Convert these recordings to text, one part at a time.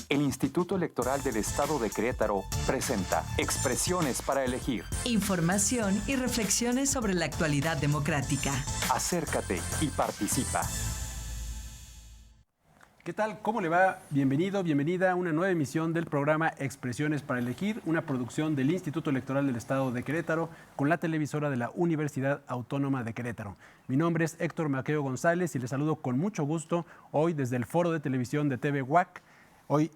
El Instituto Electoral del Estado de Querétaro presenta Expresiones para elegir. Información y reflexiones sobre la actualidad democrática. Acércate y participa. ¿Qué tal? ¿Cómo le va? Bienvenido, bienvenida a una nueva emisión del programa Expresiones para elegir, una producción del Instituto Electoral del Estado de Querétaro con la televisora de la Universidad Autónoma de Querétaro. Mi nombre es Héctor Maqueo González y les saludo con mucho gusto hoy desde el Foro de Televisión de TV UAC, hoy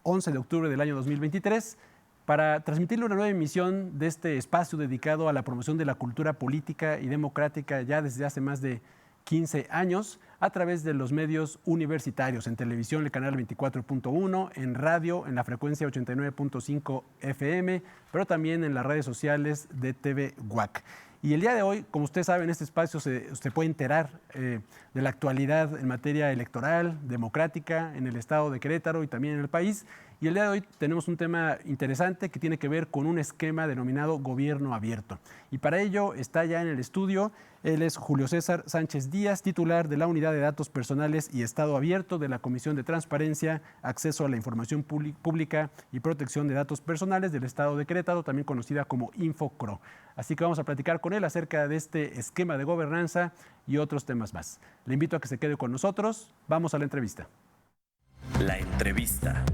11 de octubre del año 2023, para transmitirle una nueva emisión de este espacio dedicado a la promoción de la cultura política y democrática ya desde hace más de 15 años a través de los medios universitarios, en televisión, el canal 24.1, en radio, en la frecuencia 89.5 FM, pero también en las redes sociales de TV UAC. Y el día de hoy, como usted sabe, en este espacio se puede enterar de la actualidad en materia electoral, democrática, en el estado de Querétaro y también en el país. Y el día de hoy tenemos un tema interesante que tiene que ver con un esquema denominado gobierno abierto. Y para ello está ya en el estudio, él es Julio César Sánchez Díaz, titular de la Unidad de Datos Personales y Estado Abierto de la Comisión de Transparencia, Acceso a la Información Pública y Protección de Datos Personales del Estado de Querétaro, también conocida como InfoCRO. Así que vamos a platicar con él acerca de este esquema de gobernanza y otros temas más. Le invito a que se quede con nosotros. Vamos a la entrevista. La entrevista.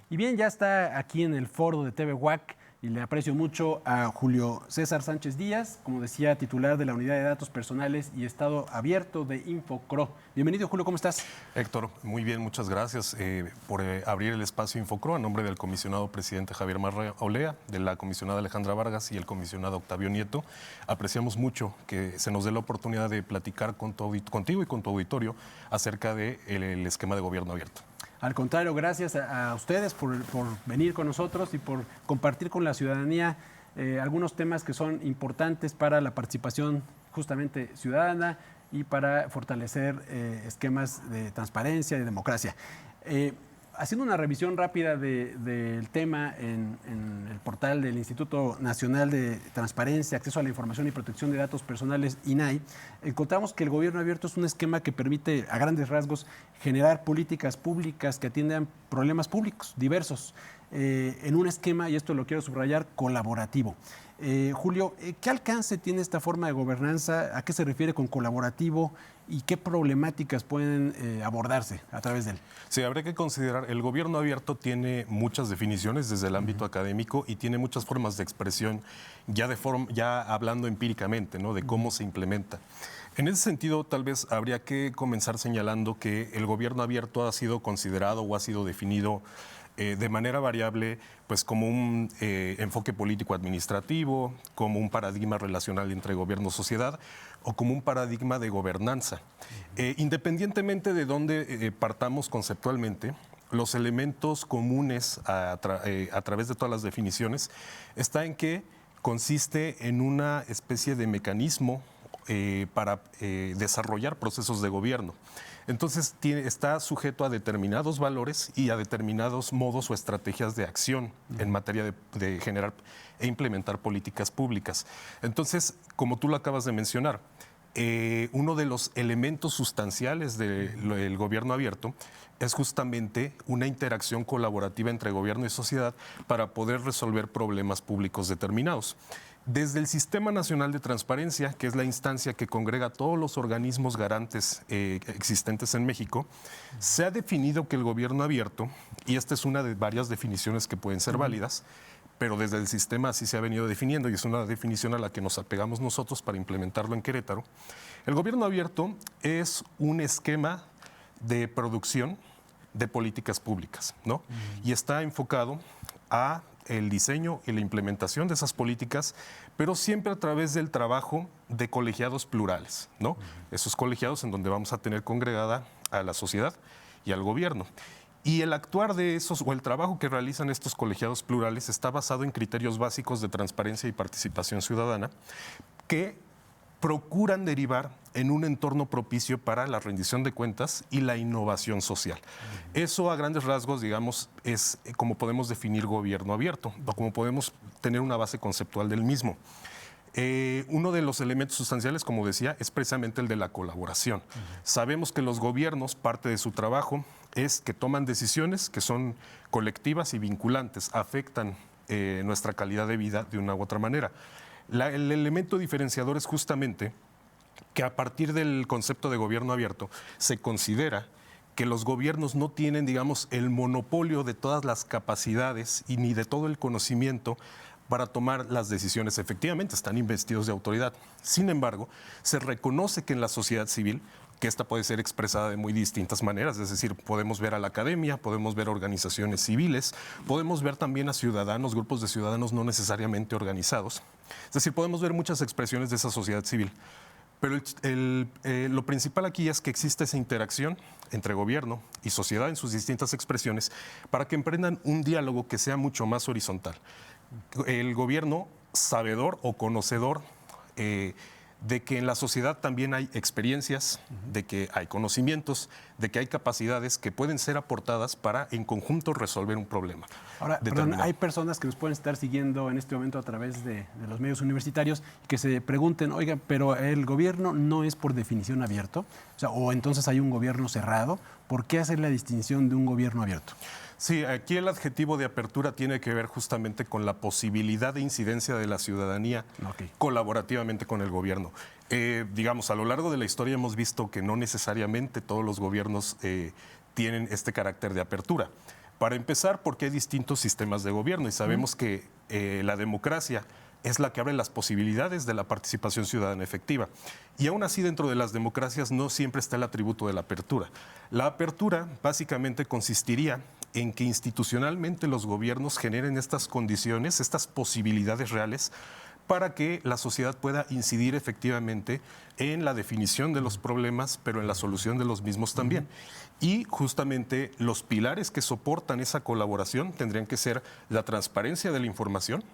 Y bien, ya está aquí en el foro de TV UAC y le aprecio mucho a Julio César Sánchez Díaz, como decía, titular de la Unidad de Datos Personales y Estado Abierto de InfoCRO. Bienvenido, Julio, ¿cómo estás? Héctor, muy bien, muchas gracias por abrir el espacio InfoCRO a nombre del comisionado presidente Javier Marra Olea, de la comisionada Alejandra Vargas y el comisionado Octavio Nieto. Apreciamos mucho que se nos dé la oportunidad de platicar contigo y con tu auditorio acerca del esquema de gobierno abierto. Al contrario, gracias a ustedes por venir con nosotros y por compartir con la ciudadanía algunos temas que son importantes para la participación justamente ciudadana y para fortalecer esquemas de transparencia y democracia. Haciendo una revisión rápida del tema en el portal del Instituto Nacional de Transparencia, Acceso a la Información y Protección de Datos Personales, INAI, encontramos que el gobierno abierto es un esquema que permite, a grandes rasgos, generar políticas públicas que atiendan problemas públicos diversos en un esquema, y esto lo quiero subrayar, colaborativo. Julio, ¿qué alcance tiene esta forma de gobernanza? ¿A qué se refiere con colaborativo? ¿Y qué problemáticas pueden abordarse a través de él? Sí, habría que considerar, el gobierno abierto tiene muchas definiciones desde el ámbito académico y tiene muchas formas de expresión ya hablando empíricamente, ¿no?, de cómo se implementa. En ese sentido, tal vez habría que comenzar señalando que el gobierno abierto ha sido considerado o ha sido definido de manera variable, pues como un enfoque político-administrativo, como un paradigma relacional entre gobierno y sociedad, o como un paradigma de gobernanza. Independientemente de dónde partamos conceptualmente, los elementos comunes a través de todas las definiciones está en que consiste en una especie de mecanismo para desarrollar procesos de gobierno. Entonces está sujeto a determinados valores y a determinados modos o estrategias de acción en materia de generar e implementar políticas públicas. Entonces, como tú lo acabas de mencionar, uno de los elementos sustanciales del gobierno abierto es justamente una interacción colaborativa entre gobierno y sociedad para poder resolver problemas públicos determinados. Desde el Sistema Nacional de Transparencia, que es la instancia que congrega todos los organismos garantes existentes en México, se ha definido que el gobierno abierto, y esta es una de varias definiciones que pueden ser válidas, pero desde el sistema así se ha venido definiendo y es una definición a la que nos apegamos nosotros para implementarlo en Querétaro. El gobierno abierto es un esquema de producción de políticas públicas, ¿no? Y está enfocado a el diseño y la implementación de esas políticas, pero siempre a través del trabajo de colegiados plurales, ¿no? Esos colegiados en donde vamos a tener congregada a la sociedad y al gobierno. Y el actuar de esos o el trabajo que realizan estos colegiados plurales está basado en criterios básicos de transparencia y participación ciudadana que procuran derivar en un entorno propicio para la rendición de cuentas y la innovación social. Eso a grandes rasgos, digamos, es como podemos definir gobierno abierto o como podemos tener una base conceptual del mismo. Uno de los elementos sustanciales, como decía, es precisamente el de la colaboración. Sabemos que los gobiernos, parte de su trabajo es que toman decisiones que son colectivas y vinculantes, afectan nuestra calidad de vida de una u otra manera. El elemento diferenciador es justamente que a partir del concepto de gobierno abierto se considera que los gobiernos no tienen, digamos, el monopolio de todas las capacidades y ni de todo el conocimiento para tomar las decisiones. Efectivamente, están investidos de autoridad. Sin embargo, se reconoce que en la sociedad civil, que esta puede ser expresada de muy distintas maneras, es decir, podemos ver a la academia, podemos ver organizaciones civiles, podemos ver también a ciudadanos, grupos de ciudadanos no necesariamente organizados. Es decir, podemos ver muchas expresiones de esa sociedad civil. Pero lo principal aquí es que existe esa interacción entre gobierno y sociedad en sus distintas expresiones para que emprendan un diálogo que sea mucho más horizontal. El gobierno sabedor o conocedor de que en la sociedad también hay experiencias, de que hay conocimientos, de que hay capacidades que pueden ser aportadas para en conjunto resolver un problema. Ahora, perdón, hay personas que nos pueden estar siguiendo en este momento a través de los medios universitarios y que se pregunten, oiga, pero el gobierno no es por definición abierto, o entonces hay un gobierno cerrado. ¿Por qué hacer la distinción de un gobierno abierto? Sí, aquí el adjetivo de apertura tiene que ver justamente con la posibilidad de incidencia de la ciudadanía colaborativamente con el gobierno. Digamos, a lo largo de la historia hemos visto que no necesariamente todos los gobiernos tienen este carácter de apertura. Para empezar, porque hay distintos sistemas de gobierno y sabemos que la democracia es la que abre las posibilidades de la participación ciudadana efectiva. Y aún así, dentro de las democracias no siempre está el atributo de la apertura. La apertura básicamente consistiría en que institucionalmente los gobiernos generen estas condiciones, estas posibilidades reales para que la sociedad pueda incidir efectivamente en la definición de los problemas, pero en la solución de los mismos también. Y justamente los pilares que soportan esa colaboración tendrían que ser la transparencia de la información,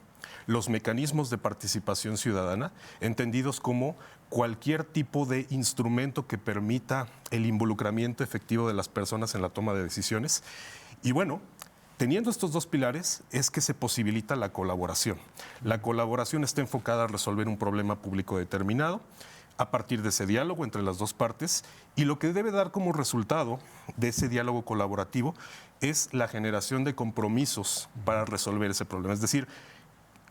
los mecanismos de participación ciudadana, entendidos como cualquier tipo de instrumento que permita el involucramiento efectivo de las personas en la toma de decisiones. Y bueno, teniendo estos dos pilares es que se posibilita la colaboración. La colaboración está enfocada a resolver un problema público determinado a partir de ese diálogo entre las dos partes, y lo que debe dar como resultado de ese diálogo colaborativo es la generación de compromisos para resolver ese problema. Es decir,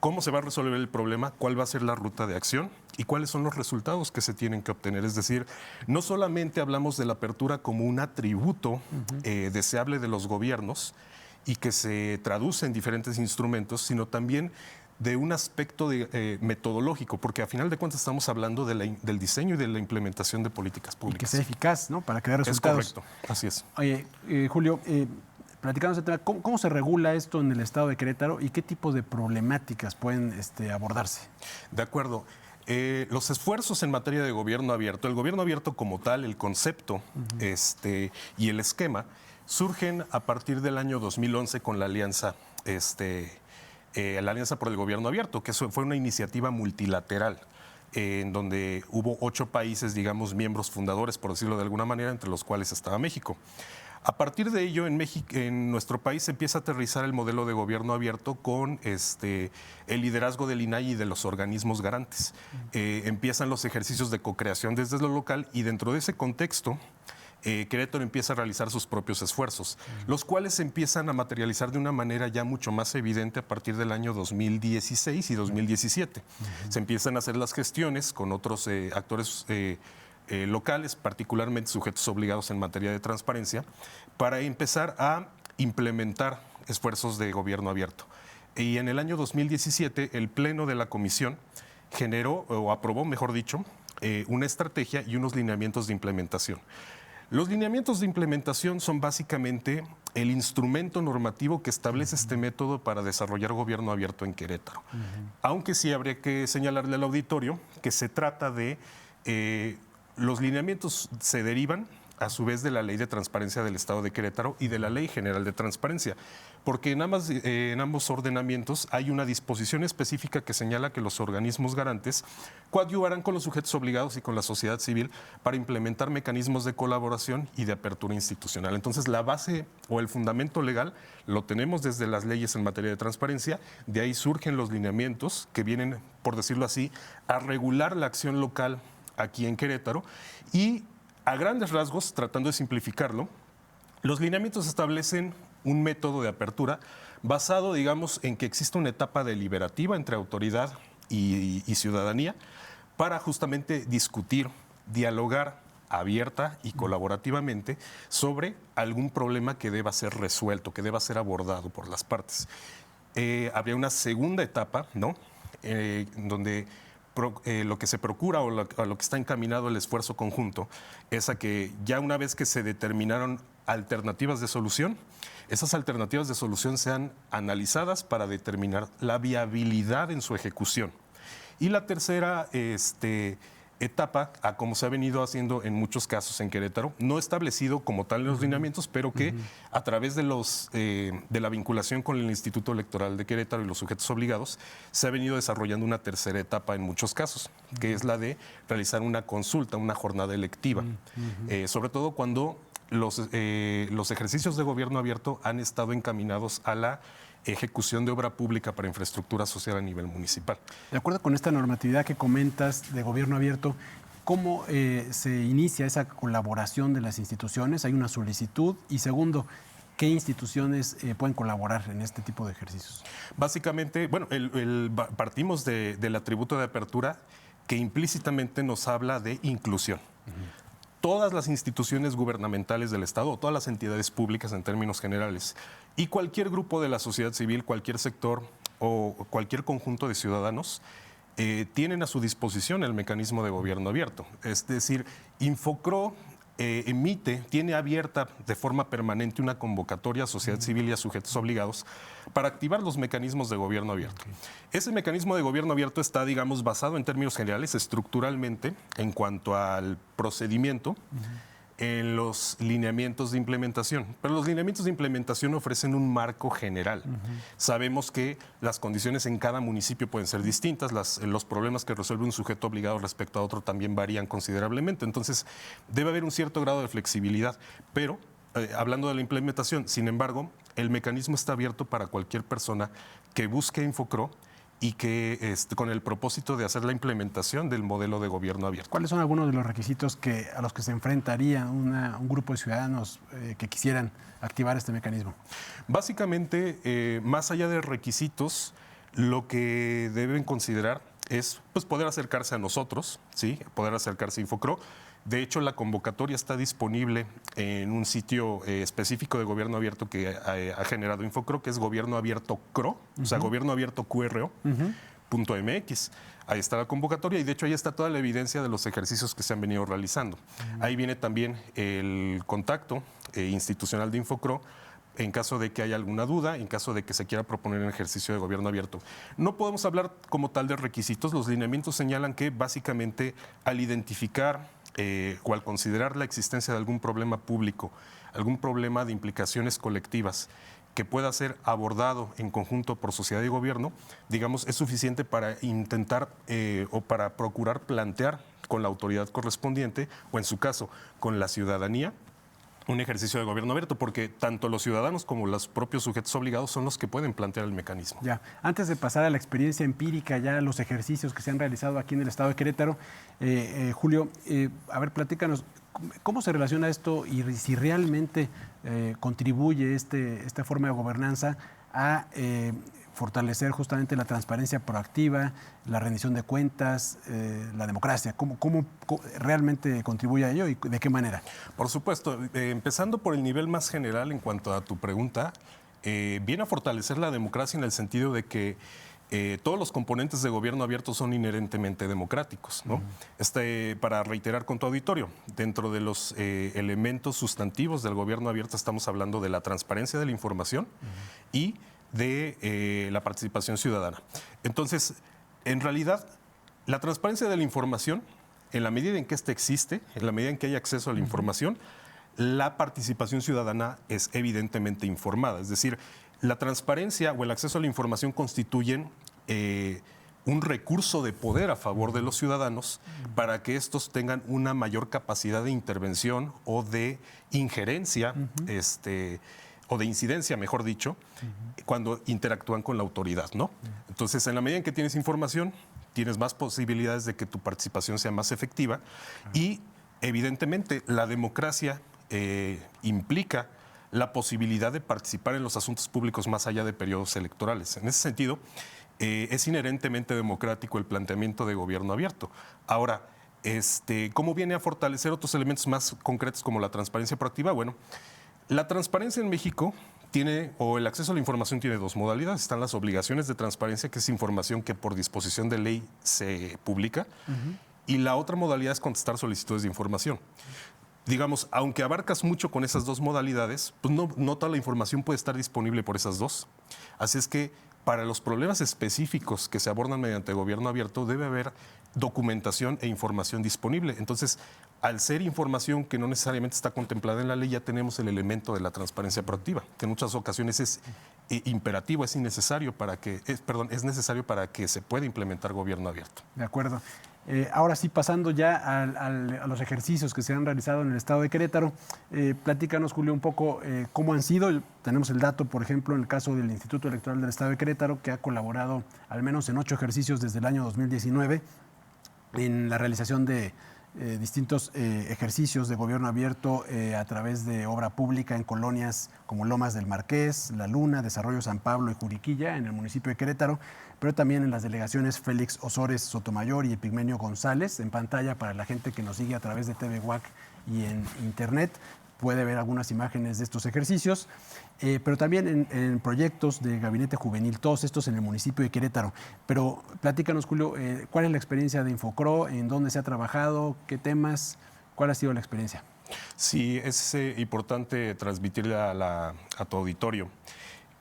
cómo se va a resolver el problema, cuál va a ser la ruta de acción y cuáles son los resultados que se tienen que obtener. Es decir, no solamente hablamos de la apertura como un atributo deseable de los gobiernos y que se traduce en diferentes instrumentos, sino también de un aspecto metodológico, porque a final de cuentas estamos hablando del diseño y de la implementación de políticas públicas. Y que sea eficaz, ¿no? Para crear resultados. Es correcto, así es. Oye, Julio, platicando ese tema, ¿cómo se regula esto en el estado de Querétaro y qué tipo de problemáticas pueden abordarse? De acuerdo. Los esfuerzos en materia de gobierno abierto, el gobierno abierto como tal, el concepto y el esquema, surgen a partir del año 2011 con la Alianza por el Gobierno Abierto, que fue una iniciativa multilateral en donde hubo 8 países, digamos, miembros fundadores, por decirlo de alguna manera, entre los cuales estaba México. A partir de ello, en nuestro país se empieza a aterrizar el modelo de gobierno abierto con el liderazgo del INAI y de los organismos garantes. Empiezan los ejercicios de co-creación desde lo local y dentro de ese contexto, Querétaro empieza a realizar sus propios esfuerzos, los cuales se empiezan a materializar de una manera ya mucho más evidente a partir del año 2016 y 2017. Se empiezan a hacer las gestiones con otros actores locales, particularmente sujetos obligados en materia de transparencia, para empezar a implementar esfuerzos de gobierno abierto. Y en el año 2017, el Pleno de la Comisión generó, o aprobó, mejor dicho, una estrategia y unos lineamientos de implementación. Los lineamientos de implementación son básicamente el instrumento normativo que establece este método para desarrollar gobierno abierto en Querétaro. Aunque sí habría que señalarle al auditorio que se trata de... los lineamientos se derivan a su vez de la Ley de Transparencia del Estado de Querétaro y de la Ley General de Transparencia, porque en ambos ordenamientos hay una disposición específica que señala que los organismos garantes coadyuvarán con los sujetos obligados y con la sociedad civil para implementar mecanismos de colaboración y de apertura institucional. Entonces, la base o el fundamento legal lo tenemos desde las leyes en materia de transparencia, de ahí surgen los lineamientos que vienen, por decirlo así, a regular la acción local aquí en Querétaro y a grandes rasgos, tratando de simplificarlo, los lineamientos establecen un método de apertura basado, digamos, en que existe una etapa deliberativa entre autoridad y ciudadanía para justamente discutir, dialogar abierta y colaborativamente sobre algún problema que deba ser resuelto, que deba ser abordado por las partes. Habría una segunda etapa, ¿no? Donde lo que se procura o a lo que está encaminado el esfuerzo conjunto es a que ya una vez que se determinaron alternativas de solución, esas alternativas de solución sean analizadas para determinar la viabilidad en su ejecución. Y la tercera etapa, a como se ha venido haciendo en muchos casos en Querétaro, no establecido como tal en los lineamientos, pero que a través de la vinculación con el Instituto Electoral de Querétaro y los sujetos obligados, se ha venido desarrollando una tercera etapa en muchos casos, que es la de realizar una consulta, una jornada electiva, sobre todo cuando los ejercicios de gobierno abierto han estado encaminados a la ejecución de obra pública para infraestructura social a nivel municipal. De acuerdo con esta normatividad que comentas de gobierno abierto, ¿cómo se inicia esa colaboración de las instituciones? ¿Hay una solicitud? Y segundo, ¿qué instituciones pueden colaborar en este tipo de ejercicios? Básicamente, bueno, partimos del atributo de apertura que implícitamente nos habla de inclusión. Todas las instituciones gubernamentales del Estado, todas las entidades públicas en términos generales, y cualquier grupo de la sociedad civil, cualquier sector o cualquier conjunto de ciudadanos tienen a su disposición el mecanismo de gobierno abierto. Es decir, Infocro tiene abierta de forma permanente una convocatoria a sociedad civil y a sujetos obligados para activar los mecanismos de gobierno abierto. Ese mecanismo de gobierno abierto está, digamos, basado en términos generales, estructuralmente, en cuanto al procedimiento, en los lineamientos de implementación. Pero los lineamientos de implementación ofrecen un marco general. Sabemos que las condiciones en cada municipio pueden ser distintas, los problemas que resuelve un sujeto obligado respecto a otro también varían considerablemente. Entonces, debe haber un cierto grado de flexibilidad, pero hablando de la implementación, sin embargo, el mecanismo está abierto para cualquier persona que busque Infocro y que con el propósito de hacer la implementación del modelo de gobierno abierto. ¿Cuáles son algunos de los requisitos a los que se enfrentaría un grupo de ciudadanos que quisieran activar este mecanismo? Básicamente, más allá de requisitos, lo que deben considerar es pues, poder acercarse a nosotros, ¿sí? Poder acercarse a Infocro. De hecho, la convocatoria está disponible en un sitio específico de gobierno abierto que ha generado Infocro, que es Gobierno Abierto CRO, o sea, Gobierno Abierto QRO.mx. Ahí está la convocatoria y de hecho ahí está toda la evidencia de los ejercicios que se han venido realizando. Ahí viene también el contacto institucional de Infocro en caso de que haya alguna duda, en caso de que se quiera proponer un ejercicio de gobierno abierto. No podemos hablar como tal de requisitos. Los lineamientos señalan que básicamente al identificar o al considerar la existencia de algún problema público, algún problema de implicaciones colectivas que pueda ser abordado en conjunto por sociedad y gobierno, digamos, es suficiente para intentar o para procurar plantear con la autoridad correspondiente o en su caso con la ciudadanía un ejercicio de gobierno abierto, porque tanto los ciudadanos como los propios sujetos obligados son los que pueden plantear el mecanismo. Ya, antes de pasar a la experiencia empírica, ya a los ejercicios que se han realizado aquí en el estado de Querétaro, Julio, a ver, platícanos, ¿cómo se relaciona esto y si realmente contribuye esta forma de gobernanza a fortalecer justamente la transparencia proactiva, la rendición de cuentas, la democracia? ¿Cómo realmente contribuye a ello y de qué manera? Por supuesto, empezando por el nivel más general en cuanto a tu pregunta, viene a fortalecer la democracia en el sentido de que todos los componentes de gobierno abierto son inherentemente democráticos, ¿no? Para reiterar con tu auditorio, dentro de los elementos sustantivos del gobierno abierto estamos hablando de la transparencia de la información y de la participación ciudadana. Entonces, en realidad, la transparencia de la información, en la medida en que ésta existe, en la medida en que hay acceso a la información, la participación ciudadana es evidentemente informada. Es decir, la transparencia o el acceso a la información constituyen un recurso de poder a favor de los ciudadanos para que estos tengan una mayor capacidad de intervención o de injerencia, o de incidencia, mejor dicho, cuando interactúan con la autoridad, ¿no? Entonces, en la medida en que tienes información, tienes más posibilidades de que tu participación sea más efectiva y, evidentemente, la democracia implica la posibilidad de participar en los asuntos públicos más allá de periodos electorales. En ese sentido, es inherentemente democrático el planteamiento de gobierno abierto. Ahora, ¿cómo viene a fortalecer otros elementos más concretos como la transparencia proactiva? Bueno, la transparencia en México o el acceso a la información tiene dos modalidades. Están las obligaciones de transparencia, que es información que por disposición de ley se publica, y la otra modalidad es contestar solicitudes de información. Digamos, aunque abarcas mucho con esas dos modalidades, pues no toda la información puede estar disponible por esas dos. Así es que para los problemas específicos que se abordan mediante gobierno abierto debe haber documentación e información disponible. Entonces, al ser información que no necesariamente está contemplada en la ley, ya tenemos el elemento de la transparencia proactiva, que en muchas ocasiones es imperativo, es necesario para que se pueda implementar gobierno abierto. De acuerdo. Ahora sí, pasando ya a los ejercicios que se han realizado en el estado de Querétaro, platícanos, Julio, un poco cómo han sido. Tenemos el dato, por ejemplo, en el caso del Instituto Electoral del estado de Querétaro, que ha colaborado al menos en 8 ejercicios desde el año 2019 en la realización de distintos ejercicios de gobierno abierto a través de obra pública en colonias como Lomas del Marqués, La Luna, Desarrollo San Pablo y Juriquilla, en el municipio de Querétaro, pero también en las delegaciones Félix Osores Sotomayor y Epigmenio González. En pantalla, para la gente que nos sigue a través de TV WAC y en internet, puede ver algunas imágenes de estos ejercicios, pero también en proyectos de Gabinete Juvenil, todos estos en el municipio de Querétaro. Pero platícanos, Julio, ¿cuál es la experiencia de Infocro? ¿En dónde se ha trabajado? ¿Qué temas? ¿Cuál ha sido la experiencia? Sí, es importante transmitirle a tu auditorio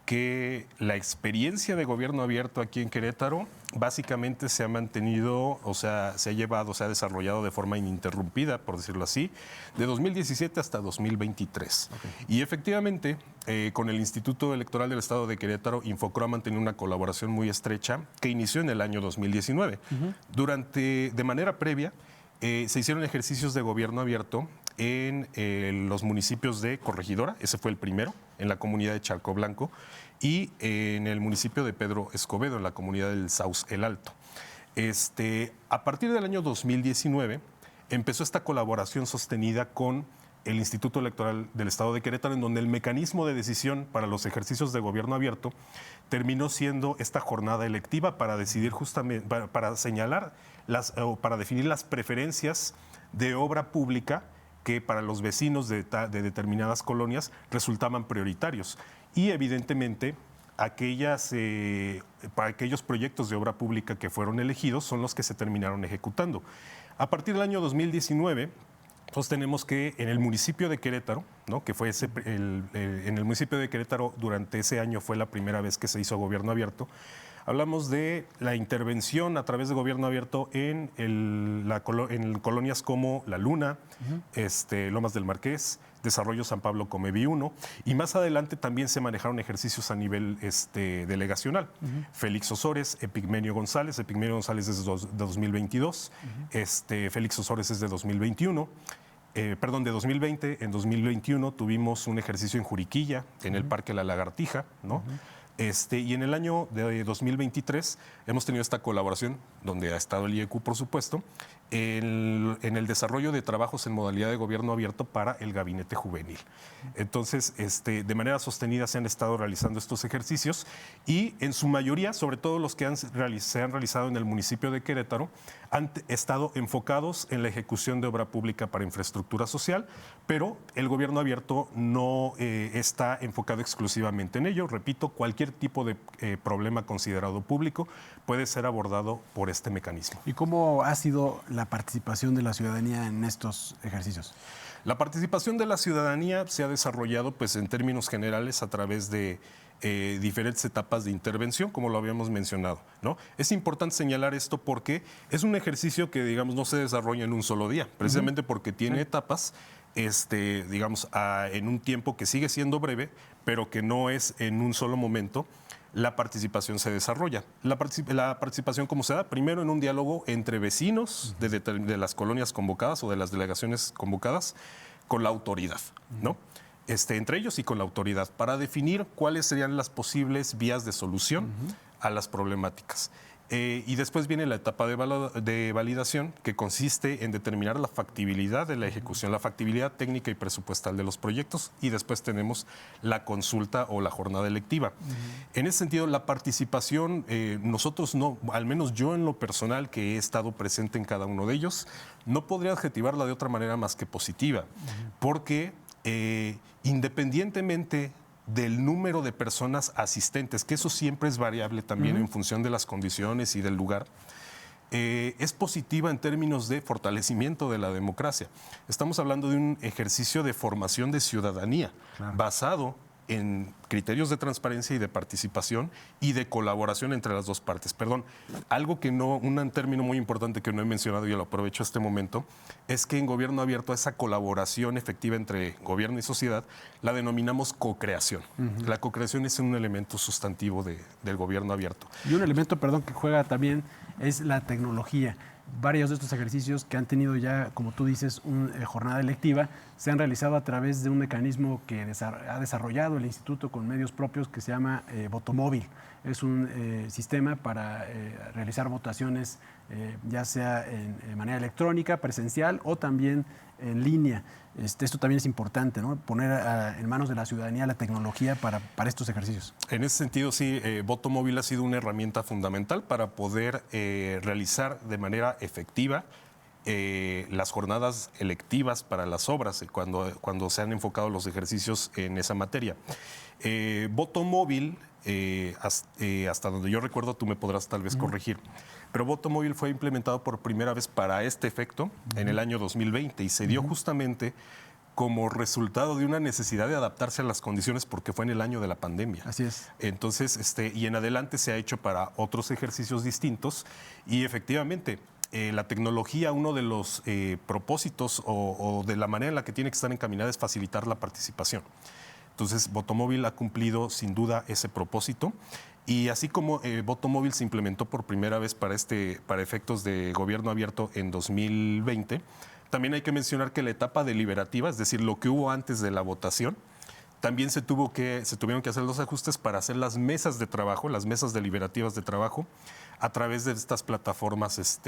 que la experiencia de gobierno abierto aquí en Querétaro básicamente se ha mantenido, se ha desarrollado de forma ininterrumpida, por decirlo así, de 2017 hasta 2023. Okay. Y efectivamente, con el Instituto Electoral del Estado de Querétaro, Infocro ha mantenido una colaboración muy estrecha que inició en el año 2019. De manera previa, se hicieron ejercicios de gobierno abierto en los municipios de Corregidora, ese fue el primero, en la comunidad de Charco Blanco, y en el municipio de Pedro Escobedo, en la comunidad del Saus El Alto. A partir del año 2019 empezó esta colaboración sostenida con el Instituto Electoral del Estado de Querétaro, en donde el mecanismo de decisión para los ejercicios de gobierno abierto terminó siendo esta jornada electiva para decidir justamente, para señalar para definir las preferencias de obra pública que para los vecinos de determinadas colonias resultaban prioritarios. Y evidentemente para aquellos proyectos de obra pública que fueron elegidos son los que se terminaron ejecutando. A partir del año 2019, tenemos que en el municipio de Querétaro, ¿no?, que fue en el municipio de Querétaro durante ese año fue la primera vez que se hizo gobierno abierto. Hablamos de la intervención a través de gobierno abierto en colonias como La Luna, Lomas del Marqués, Desarrollo San Pablo Comevi 1, y más adelante también se manejaron ejercicios a nivel delegacional. Félix Osores, Epigmenio González es de 2022, Félix Osores es de 2021. De 2020, en 2021 tuvimos un ejercicio en Juriquilla, en el Parque La Lagartija, ¿no? Y en el año de 2023 hemos tenido esta colaboración, donde ha estado el IEQ, por supuesto, en el desarrollo de trabajos en modalidad de gobierno abierto para el Gabinete Juvenil. Entonces, de manera sostenida se han estado realizando estos ejercicios y en su mayoría, sobre todo los que se han realizado en el municipio de Querétaro, han estado enfocados en la ejecución de obra pública para infraestructura social, pero el gobierno abierto no está enfocado exclusivamente en ello. Repito, cualquier tipo de problema considerado público puede ser abordado por este mecanismo. ¿Y cómo ha sido la participación de la ciudadanía en estos ejercicios? La participación de la ciudadanía se ha desarrollado, en términos generales, a través de diferentes etapas de intervención, como lo habíamos mencionado, ¿no? Es importante señalar esto porque es un ejercicio que, digamos, no se desarrolla en un solo día, precisamente porque tiene etapas digamos, en un tiempo que sigue siendo breve, pero que no es en un solo momento, la participación se desarrolla. La participación, ¿cómo se da? Primero en un diálogo entre vecinos de las colonias convocadas o de las delegaciones convocadas con la autoridad, ¿no? Entre ellos y con la autoridad, para definir cuáles serían las posibles vías de solución a las problemáticas. Y después viene la etapa de validación, que consiste en determinar la factibilidad de la ejecución, la factibilidad técnica y presupuestal de los proyectos, y después tenemos la consulta o la jornada electiva. En ese sentido, la participación, nosotros no, al menos yo en lo personal, que he estado presente en cada uno de ellos, no podría adjetivarla de otra manera más que positiva, porque independientemente del número de personas asistentes, que eso siempre es variable también en función de las condiciones y del lugar, es positiva en términos de fortalecimiento de la democracia. Estamos hablando de un ejercicio de formación de ciudadanía basado en criterios de transparencia y de participación y de colaboración entre las dos partes. Perdón, algo que no, un término muy importante que no he mencionado y lo aprovecho este momento, es que en gobierno abierto esa colaboración efectiva entre gobierno y sociedad la denominamos co-creación. La co-creación es un elemento sustantivo del gobierno abierto. Y un elemento, perdón, que juega también es la tecnología. Varios de estos ejercicios que han tenido ya, como tú dices, una jornada electiva, se han realizado a través de un mecanismo que ha desarrollado el instituto con medios propios que se llama Votomóvil. Es un sistema para realizar votaciones, ya sea en manera electrónica, presencial o también en línea. Esto también es importante, ¿no? Poner en manos de la ciudadanía la tecnología para estos ejercicios. En ese sentido, sí, Votomóvil ha sido una herramienta fundamental para poder realizar de manera efectiva las jornadas electivas para las obras, cuando se han enfocado los ejercicios en esa materia. Votomóvil, hasta donde yo recuerdo, tú me podrás tal vez corregir, pero Votomóvil fue implementado por primera vez para este efecto en el año 2020 y se dio justamente como resultado de una necesidad de adaptarse a las condiciones porque fue en el año de la pandemia. Así es. Entonces, y en adelante se ha hecho para otros ejercicios distintos y efectivamente la tecnología, uno de los propósitos o de la manera en la que tiene que estar encaminada es facilitar la participación. Entonces, Votomóvil ha cumplido sin duda ese propósito. Y así como Votomóvil se implementó por primera vez para efectos de gobierno abierto en 2020, también hay que mencionar que la etapa deliberativa, es decir, lo que hubo antes de la votación, también se tuvieron que hacer los ajustes para hacer las mesas de trabajo, las mesas deliberativas de trabajo, a través de estas plataformas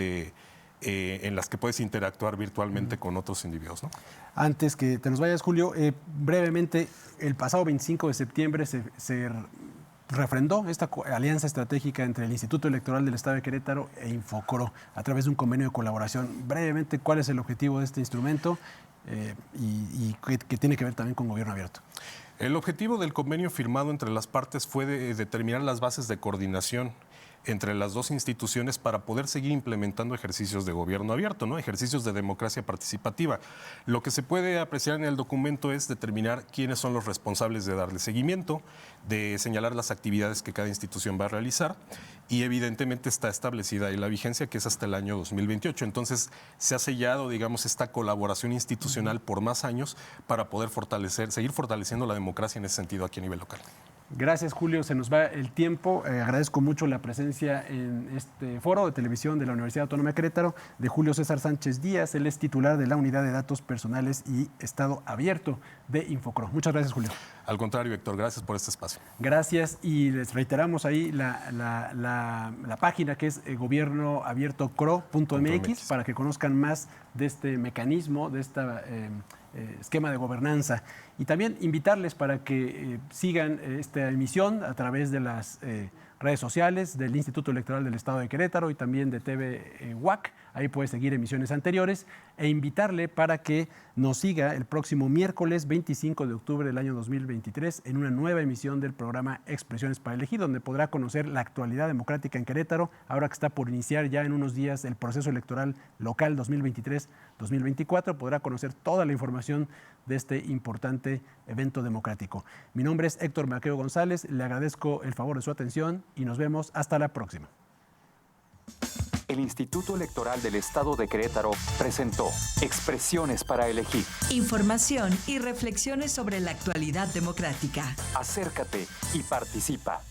en las que puedes interactuar virtualmente con otros individuos, ¿no? Antes que te nos vayas, Julio, brevemente, el pasado 25 de septiembre se refrendó esta alianza estratégica entre el Instituto Electoral del Estado de Querétaro e Infocro a través de un convenio de colaboración. Brevemente, ¿cuál es el objetivo de este instrumento y que tiene que ver también con gobierno abierto? El objetivo del convenio firmado entre las partes fue determinar las bases de coordinación entre las dos instituciones para poder seguir implementando ejercicios de gobierno abierto, ¿no? Ejercicios de democracia participativa. Lo que se puede apreciar en el documento es determinar quiénes son los responsables de darle seguimiento, de señalar las actividades que cada institución va a realizar y evidentemente está establecida ahí la vigencia que es hasta el año 2028. Entonces se ha sellado, digamos, esta colaboración institucional por más años para poder seguir fortaleciendo la democracia en ese sentido aquí a nivel local. Gracias, Julio. Se nos va el tiempo. Agradezco mucho la presencia en este foro de televisión de la Universidad Autónoma de Querétaro de Julio César Sánchez Díaz. Él es titular de la Unidad de Datos Personales y Estado Abierto de Infocro. Muchas gracias, Julio. Al contrario, Héctor, gracias por este espacio. Gracias y les reiteramos ahí la página que es gobiernoabiertocro.mx para que conozcan más de este mecanismo, de esta esquema de gobernanza. Y también invitarles para que sigan esta emisión a través de las redes sociales del Instituto Electoral del Estado de Querétaro y también de TV UAC. Ahí puede seguir emisiones anteriores e invitarle para que nos siga el próximo miércoles 25 de octubre del año 2023 en una nueva emisión del programa Expresiones para Elegir, donde podrá conocer la actualidad democrática en Querétaro, ahora que está por iniciar ya en unos días el proceso electoral local 2023-2024. Podrá conocer toda la información de este importante evento democrático. Mi nombre es Héctor Maqueo González, le agradezco el favor de su atención y nos vemos hasta la próxima. el Instituto Electoral del Estado de Querétaro presentó Expresiones para elegir. Información y reflexiones sobre la actualidad democrática. Acércate y participa.